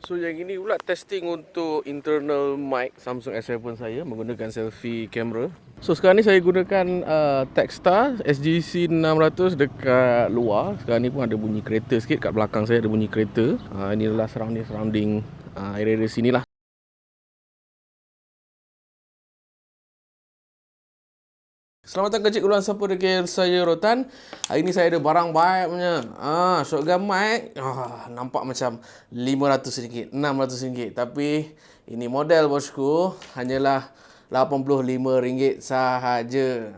So yang ini pula testing untuk internal mic Samsung S7 saya menggunakan selfie camera. So sekarang ni saya gunakan Techstar SGC 600 dekat luar. Sekarang ni pun ada bunyi kereta sikit, kat belakang saya ada bunyi kereta. Ini adalah surrounding area-area sini lah. Selamat datang ke Cik Keluar Siapa Dekir, saya Rotan. Hari ni saya ada barang baik punya. Shotgun mic. Nampak macam RM500, RM600. Tapi ini model bosku hanyalah RM85 sahaja.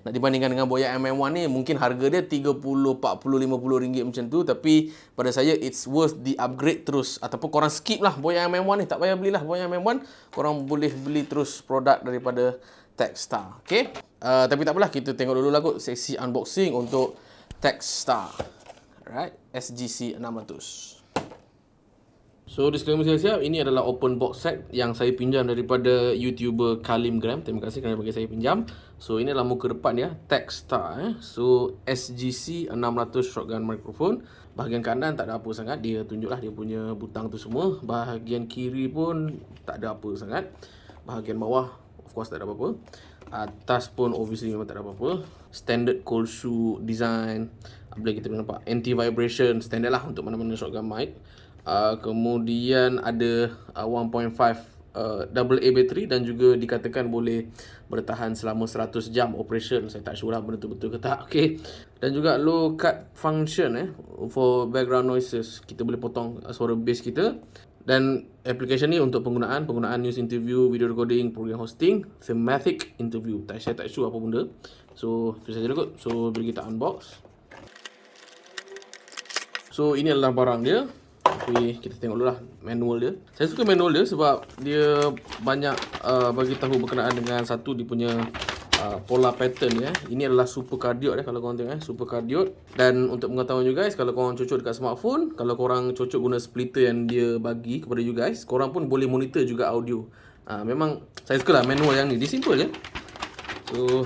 Nak dibandingkan dengan Boya MM1 ni, mungkin harga dia RM30, RM40, RM50 macam tu. Tapi pada saya it's worth the upgrade terus. Ataupun korang skip lah Boya MM1 ni, tak payah belilah Boya MM1. Korang boleh beli terus produk daripada Techstar. Okay, tapi tak apalah, kita tengok dulu lah kot sesi unboxing untuk Techstar. Alright, SGC 600. So disclaimer siap-siap, ini adalah open box set yang saya pinjam daripada YouTuber Kalimgram. Terima kasih kerana bagi saya pinjam. So ini adalah muka depan dia, Techstar. So SGC 600 shotgun microphone. Bahagian kanan tak ada apa sangat, dia tunjuklah dia punya butang tu semua. Bahagian kiri pun tak ada apa sangat. Bahagian bawah of course tak ada apa-apa. Atas pun obviously memang tak ada apa-apa. Standard cold shoe design. Boleh kita boleh nampak anti vibration, standard lah untuk mana-mana shotgun mic. Kemudian ada 1.5 AA battery dan juga dikatakan boleh bertahan selama 100 jam operation. Saya tak sure lah benda tu betul ke tak. Okay. Dan juga low cut function for background noises. Kita boleh potong suara bass kita. Dan application ni untuk penggunaan news interview, video recording, program hosting, thematic interview. Saya tak sure apa benda. So, itu saja kot. So, bila kita unbox. So, ini adalah barang dia. Tapi kita tengok dulu lah manual dia. Saya suka manual dia sebab dia banyak bagi tahu berkenaan dengan satu dia punya pola pattern ya. Ini adalah super cardioid kalau korang tengok super cardioid. Dan untuk pengetahuan you guys, kalau korang cocok dekat smartphone, kalau korang cocok guna splitter yang dia bagi kepada you guys, korang pun boleh monitor juga audio. Memang saya suka lah manual yang ni, dia simple je. So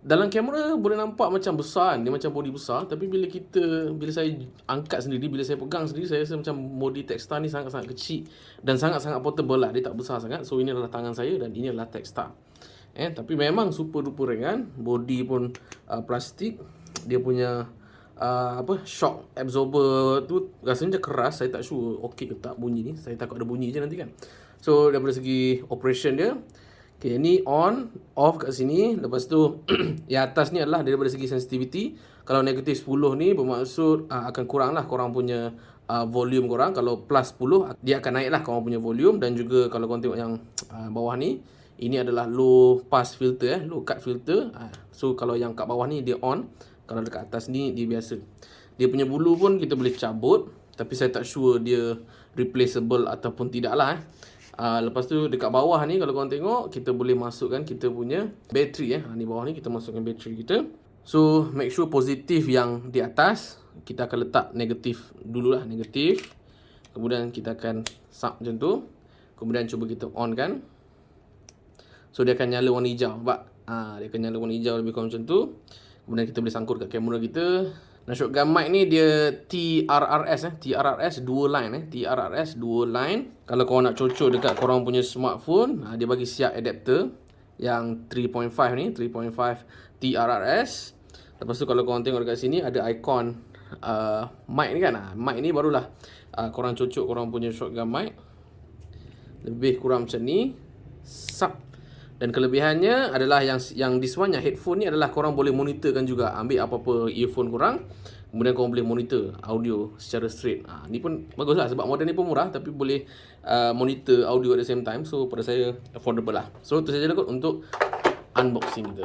dalam kamera boleh nampak macam besar kan, dia macam body besar. Tapi bila saya angkat sendiri, bila saya pegang sendiri, saya rasa macam body Techstar ni sangat-sangat kecil dan sangat-sangat portable lah, dia tak besar sangat. So ini adalah tangan saya dan ini adalah Techstar. Tapi memang super duper ringan. Body pun plastik. Dia punya shock absorber tu rasanya keras. Saya tak sure okey ke tak bunyi ni. Saya takut ada bunyi je nanti kan. So daripada segi operation dia, okay, ni on, off kat sini. Lepas tu yang atas ni adalah daripada segi sensitivity. Kalau negatif 10 ni bermaksud akan kurang lah korang punya volume korang. Kalau plus 10 dia akan naik lah korang punya volume. Dan juga kalau korang tengok yang bawah ni, ini adalah low pass filter low cut filter. So kalau yang kat bawah ni dia on, kalau dekat atas ni dia biasa. Dia punya bulu pun kita boleh cabut, tapi saya tak sure dia replaceable ataupun tidak lah. Lepas tu dekat bawah ni kalau korang tengok, kita boleh masukkan kita punya bateri ni bawah ni kita masukkan bateri kita. So make sure positif yang di atas, kita akan letak negatif dululah, negatif. Kemudian kita akan sub macam tu. Kemudian cuba kita on kan. So dia akan nyala warna hijau. Nampak? Dia akan nyala warna hijau lebih kurang macam tu. Kemudian kita boleh sangkut kat kamera kita. Dan shotgun mic ni dia TRRS dual line TRRS dual line. Kalau korang nak cocok dekat korang punya smartphone, dia bagi siap adapter yang 3.5 ni, 3.5 TRRS. Lepas tu kalau korang tengok dekat sini ada ikon mic ni kan. Mic ni barulah korang cocok korang punya shotgun mic. Lebih kurang macam ni. Sub. Dan kelebihannya adalah yang this one, yang headphone ni adalah korang boleh monitorkan juga. Ambil apa-apa earphone korang, kemudian korang boleh monitor audio secara straight. Ni pun bagus lah sebab model ni pun murah, tapi boleh monitor audio at the same time. So pada saya affordable lah. So itu saja kot untuk unboxing kita.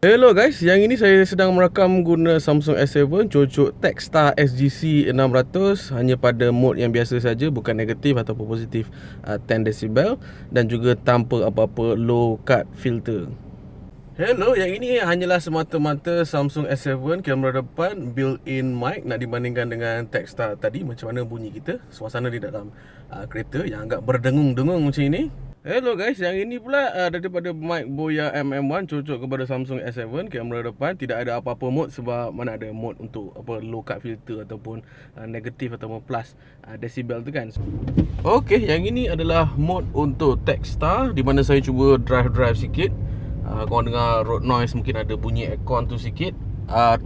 Hello guys, yang ini saya sedang merakam guna Samsung S7 cocok Techstar SGC 600 hanya pada mode yang biasa saja, bukan negatif ataupun positif 10 decibel dan juga tanpa apa-apa low cut filter. Hello, yang ini hanyalah semata-mata Samsung S7 kamera depan built-in mic. Nak dibandingkan dengan Techstar tadi, macam mana bunyi kita, suasana di dalam kereta yang agak berdengung-dengung macam ini. Hello guys, yang ini pula daripada mic Boya MM1 cocok kepada Samsung S7. Kamera depan tidak ada apa-apa mode sebab mana ada mode untuk apa low cut filter ataupun negatif ataupun plus decibel tu kan. Okey, yang ini adalah mode untuk Techstar di mana saya cuba drive sikit. Korang dengar road noise, mungkin ada bunyi aircon tu sikit.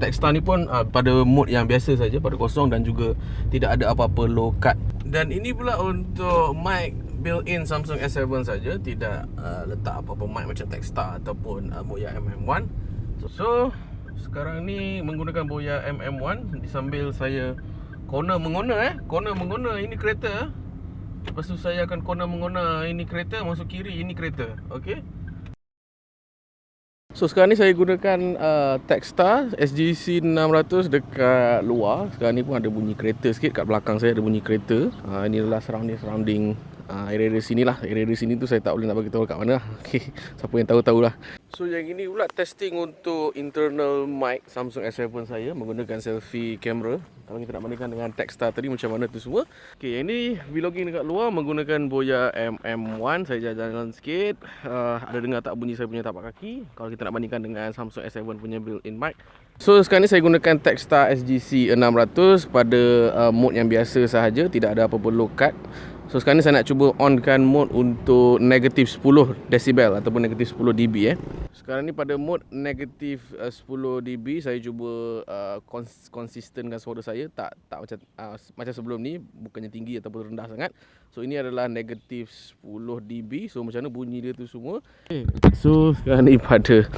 Techstar ni pun pada mode yang biasa saja, pada kosong, dan juga tidak ada apa-apa low cut. Dan ini pula untuk mic built-in Samsung S7 saja, tidak letak apa-apa mic macam Techstar ataupun Boya MM1. So sekarang ni menggunakan Boya MM1 sambil saya corner mengona ini kereta. Lepas tu saya akan corner mengona ini kereta, masuk kiri ini kereta. Okey. So sekarang ni saya gunakan Techstar SGC 600 dekat luar. Sekarang ni pun ada bunyi kereta sikit, kat belakang saya ada bunyi kereta. Ini adalah surrounding area-area sini lah. Area-area sini tu saya tak boleh nak bagi tahu kat mana lah. Okay. Siapa yang tahu-tahulah. So yang ini pula testing untuk internal mic Samsung S7 saya menggunakan selfie camera. Kalau kita nak bandingkan dengan Techstar tadi macam mana tu semua. Okay, yang ni vlogging dekat luar menggunakan Boya MM1. Saya jalan-jalan sikit. Ada dengar tak bunyi saya punya tapak kaki kalau kita nak bandingkan dengan Samsung S7 punya built-in mic. So sekarang ni saya gunakan Techstar SGC 600 pada mode yang biasa sahaja, tidak ada apa-apa low cut. So sekarang ni saya nak cuba onkan mode untuk negatif 10 decibel ataupun negatif 10 dB Sekarang ni pada mode negatif 10 dB saya cuba konsistenkan suara saya, tak macam sebelum ni, bukannya tinggi ataupun rendah sangat. So ini adalah negatif 10 dB. So macam mana bunyi dia tu semua. Okay. So sekarang ni pada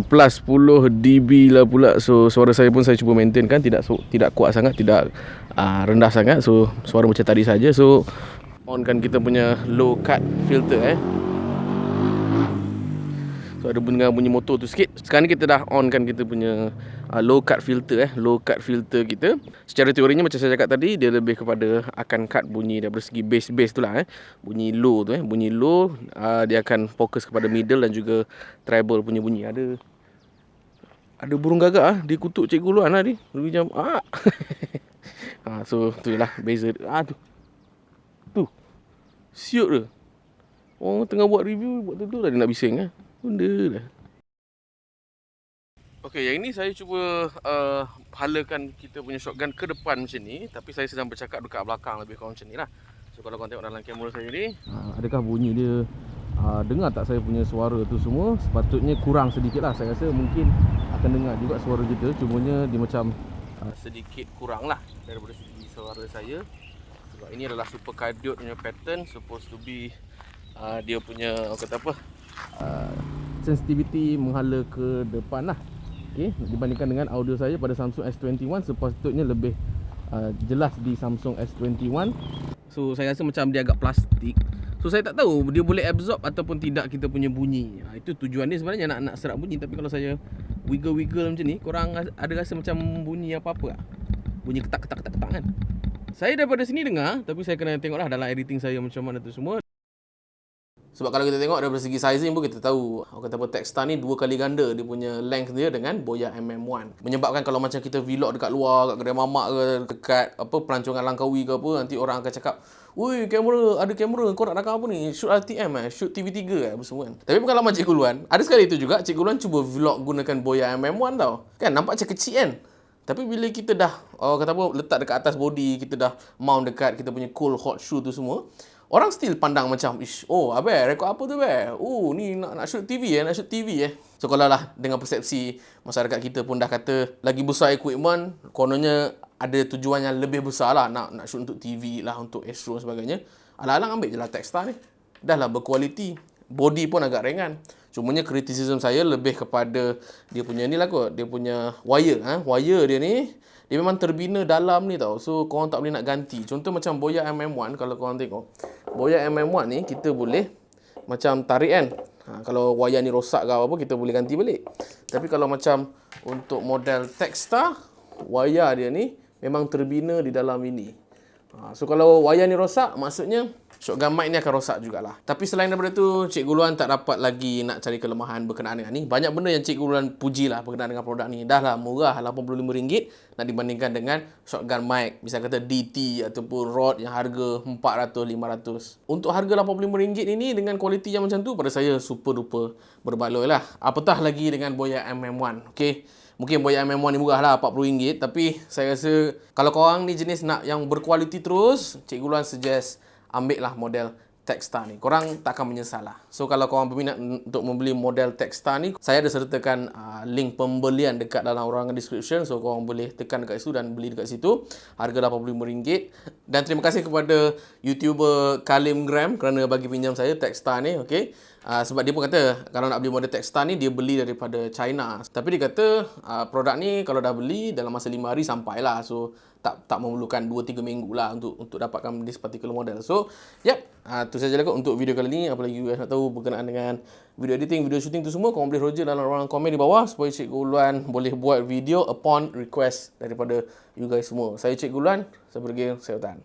plus 10 dB lah pula. So suara saya pun saya cuba maintainkan, tidak kuat sangat, tidak rendah sangat. So suara macam tadi saja. So onkan kita punya low cut filter So ada bunyi motor tu sikit. Sekarang ni kita dah onkan kita punya low cut filter low cut filter kita. Secara teorinya macam saya cakap tadi, dia lebih kepada akan cut bunyi dari segi bass tu lah bunyi low tu bunyi low, dia akan fokus kepada middle dan juga treble punya bunyi. Ada burung gagak dia kutuk Cikgu Luan lah ni. Dia macam so tu lah beza tu siut dia. Orang tengah buat review, buat tu dah dia nak bising benda dah. Okey, yang ini saya cuba halakan kita punya shotgun ke depan macam ni, tapi saya sedang bercakap dekat belakang, lebih kurang macam ni lah. So kalau korang tengok dalam kamera saya ni, adakah bunyi dia dengar tak saya punya suara tu semua? Sepatutnya kurang sedikit lah. Saya rasa mungkin akan dengar juga suara kita, cumanya dia macam sedikit kurang lah daripada segi suara saya. Sebab ini adalah super cathode punya pattern, supposed to be dia punya sensitivity menghala ke depan lah. Okay, dibandingkan dengan audio saya pada Samsung S21, sepatutnya lebih jelas di Samsung S21. So saya rasa macam dia agak plastik. So saya tak tahu dia boleh absorb ataupun tidak kita punya bunyi. Itu tujuan dia sebenarnya, nak serap bunyi. Tapi kalau saya wiggle macam ni, korang ada rasa macam bunyi apa-apa tak? Bunyi ketak kan? Saya daripada sini dengar, tapi saya kena tengoklah dalam editing saya macam mana tu semua. Sebab kalau kita tengok daripada segi sizing pun kita tahu, orang kata apa, Techstar ni 2 kali ganda dia punya length dia dengan Boya MM1. Menyebabkan kalau macam kita vlog dekat luar, kat kedai mamak ke, dekat pelancongan Langkawi ke apa, nanti orang akan cakap, "Woi, ada kamera, kau nak rakam apa ni? Shoot RTM shoot TV3 apa semua kan." Tapi pengalaman Cikgu Luan, ada sekali tu juga Cikgu Luan cuba vlog gunakan Boya MM1 tau. Kan nampak macam kecil kan? Tapi bila kita dah letak dekat atas body, kita dah mount dekat kita punya cool hot shoe tu semua, orang still pandang macam, abang, rekod apa tu abang? Ni nak shoot TV nak shoot TV So kalau lah dengan persepsi masyarakat kita pun dah kata lagi besar equipment, kononnya ada tujuan yang lebih besar lah, nak shoot untuk TV lah, untuk Astro dan sebagainya. Alang-alang ambil je lah Techstar ni. Dah lah berkualiti. Body pun agak ringan. Cumanya criticism saya lebih kepada dia punya ni lah kot. Dia punya wire. Wire dia ni, dia memang terbina dalam ni tau. So korang tak boleh nak ganti. Contoh macam Boya MM1, kalau korang tengok, Boya MM1 ni kita boleh macam tarik kan. Kalau wire ni rosak ke apa, kita boleh ganti balik. Tapi kalau macam untuk model Techstar, wire dia ni memang terbina di dalam ini. So kalau wayar ni rosak, maksudnya shotgun mic ni akan rosak jugalah. Tapi selain daripada tu, Cikgu Luan tak dapat lagi nak cari kelemahan berkenaan dengan ni. Banyak benda yang Cikgu Luan puji lah berkenaan dengan produk ni. Dah lah murah, RM85 nak dibandingkan dengan shotgun mic. Misal kata DT ataupun Rode yang harga RM400, RM500. Untuk harga RM85 ini dengan kualiti yang macam tu, pada saya super duper berbaloi lah. Apatah lagi dengan Boya MM1. Okay. Mungkin Boya MM1 ni murah lah, RM40. Tapi saya rasa kalau korang ni jenis nak yang berkualiti terus, Cikgu Luan suggest ambil lah model Techstar ni. Korang tak akan menyesal lah. So kalau korang berminat untuk membeli model Techstar ni, saya ada sertakan link pembelian dekat dalam ruangan description. So korang boleh tekan dekat situ dan beli dekat situ. Harga RM85. Dan terima kasih kepada YouTuber Kalim Gram kerana bagi pinjam saya Techstar ni. Okay. Sebab dia pun kata kalau nak beli model Techstar ni, dia beli daripada China. Tapi dia kata produk ni kalau dah beli dalam masa 5 hari sampai lah. So tak memerlukan 2-3 minggu lah untuk dapatkan this particular model. So yep, tu saja lah kot untuk video kali ni. Apalagi you guys nak tahu berkenaan dengan video editing, video shooting tu semua, korang boleh roger dalam ruangan komen di bawah supaya Cikgu Luan boleh buat video upon request daripada you guys semua. Saya Cikgu Luan, saya pergi, saya Tan.